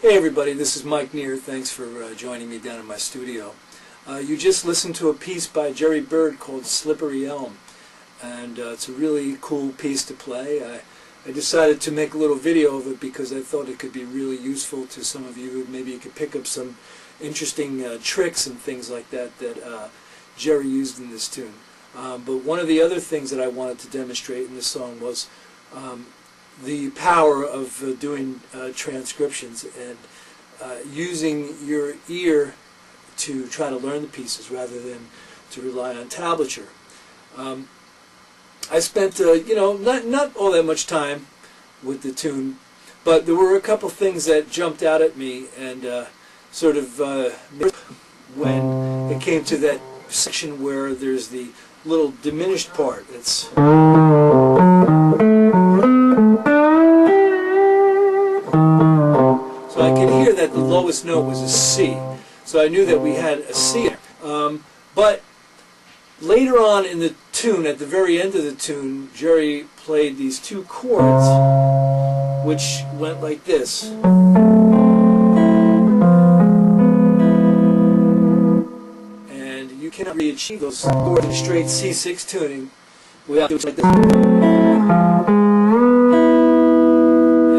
Hey everybody, this is Mike Neer. Thanks for joining me down in my studio. You just listened to a piece by Jerry Byrd called Slippery Elm, and it's a really cool piece to play. I decided to make a little video of it because I thought it could be really useful to some of you. Maybe you could pick up some interesting tricks and things like that that Jerry used in this tune. But one of the other things that I wanted to demonstrate in this song was the power of doing transcriptions and using your ear to try to learn the pieces rather than to rely on tablature. I spent, not all that much time with the tune, but there were a couple things that jumped out at me and sort of when it came to that section where there's the little diminished part. It's so I could hear that the lowest note was a C. So I knew that we had a C there. But later on in the tune, at the very end of the tune, Jerry played these two chords, which went like this. And you cannot really achieve those chords in straight C6 tuning without doing it like this.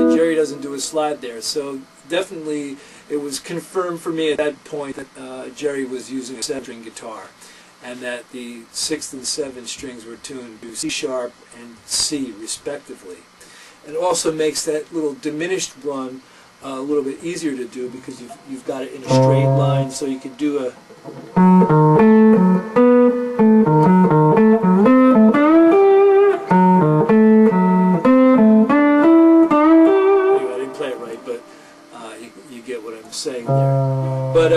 And Jerry doesn't do a slide there, so definitely it was confirmed for me at that point that Jerry was using a 7-string guitar, and that the 6th and 7th strings were tuned to C sharp and C respectively. It also makes that little diminished run a little bit easier to do because you've got it in a straight line, so you can do a saying there. But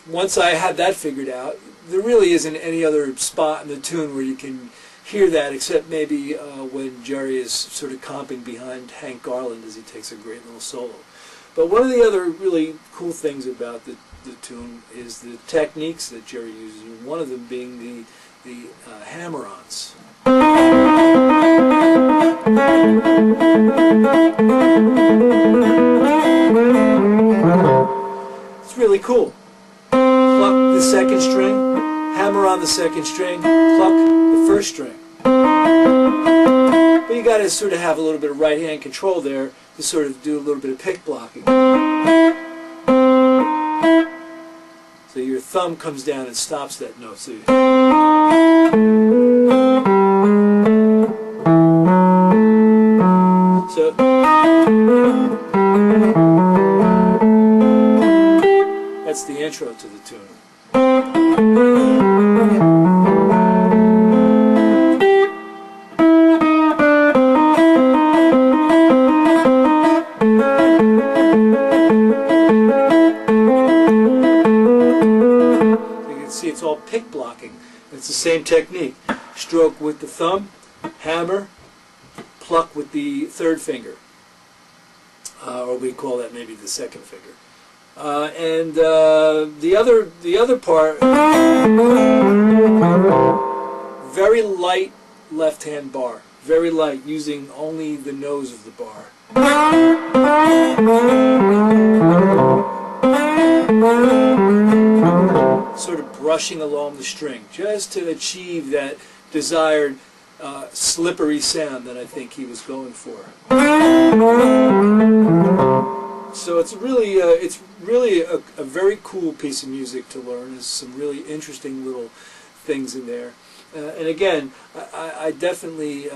once I had that figured out, there really isn't any other spot in the tune where you can hear that except maybe when Jerry is sort of comping behind Hank Garland as he takes a great little solo. But one of the other really cool things about the tune is the techniques that Jerry uses, one of them being the hammer-ons. It's really cool. Pluck the 2nd string, hammer on the 2nd string, pluck the 1st string. But you got to sort of have a little bit of right hand control there to sort of do a little bit of pick blocking. So your thumb comes down and stops that note. So that's the intro to the tune. same technique. Stroke with the thumb, hammer, pluck with the third finger. Or we call that maybe the second finger. And the other part, very light left-hand bar. Very light, using only the nose of the bar. Sort of brushing along the string, just to achieve that desired slippery sound that I think he was going for. So it's really a very cool piece of music to learn. There's some really interesting little things in there. And again, I definitely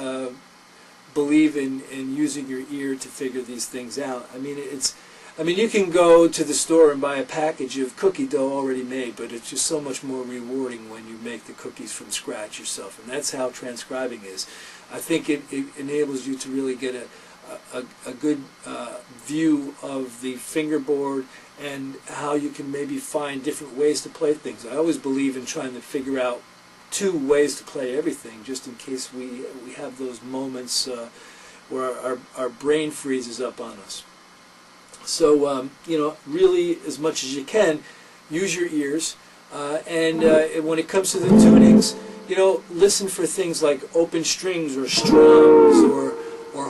believe in using your ear to figure these things out. I mean, you can go to the store and buy a package of cookie dough already made, but it's just so much more rewarding when you make the cookies from scratch yourself. And that's how transcribing is. I think it enables you to really get a good view of the fingerboard and how you can maybe find different ways to play things. I always believe in trying to figure out 2 ways to play everything, just in case we have those moments where our brain freezes up on us. So you know, really, as much as you can, use your ears, and when it comes to the tunings, you know, listen for things like open strings or strums or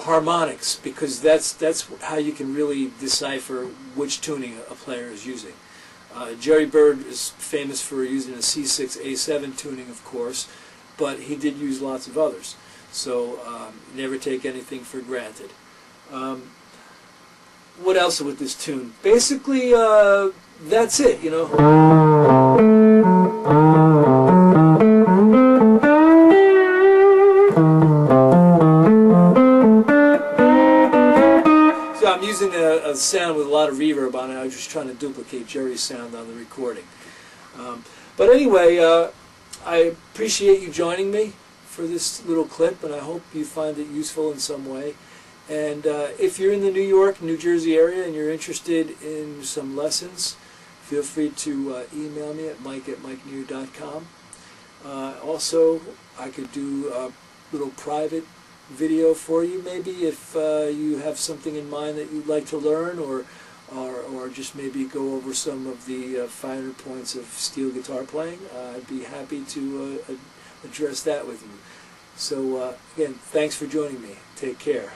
harmonics, because that's how you can really decipher which tuning a player is using. Jerry Byrd is famous for using a C6 A7 tuning, of course, but he did use lots of others. So never take anything for granted. What else with this tune? Basically, that's it, you know. So I'm using a sound with a lot of reverb on it. I was just trying to duplicate Jerry's sound on the recording. But anyway, I appreciate you joining me for this little clip, and I hope you find it useful in some way. And if you're in the New York, New Jersey area and you're interested in some lessons, feel free to email me at mike@mikeneer.com. Also, I could do a little private video for you, maybe, if you have something in mind that you'd like to learn, or just maybe go over some of the finer points of steel guitar playing. I'd be happy to address that with you. So again, thanks for joining me. Take care.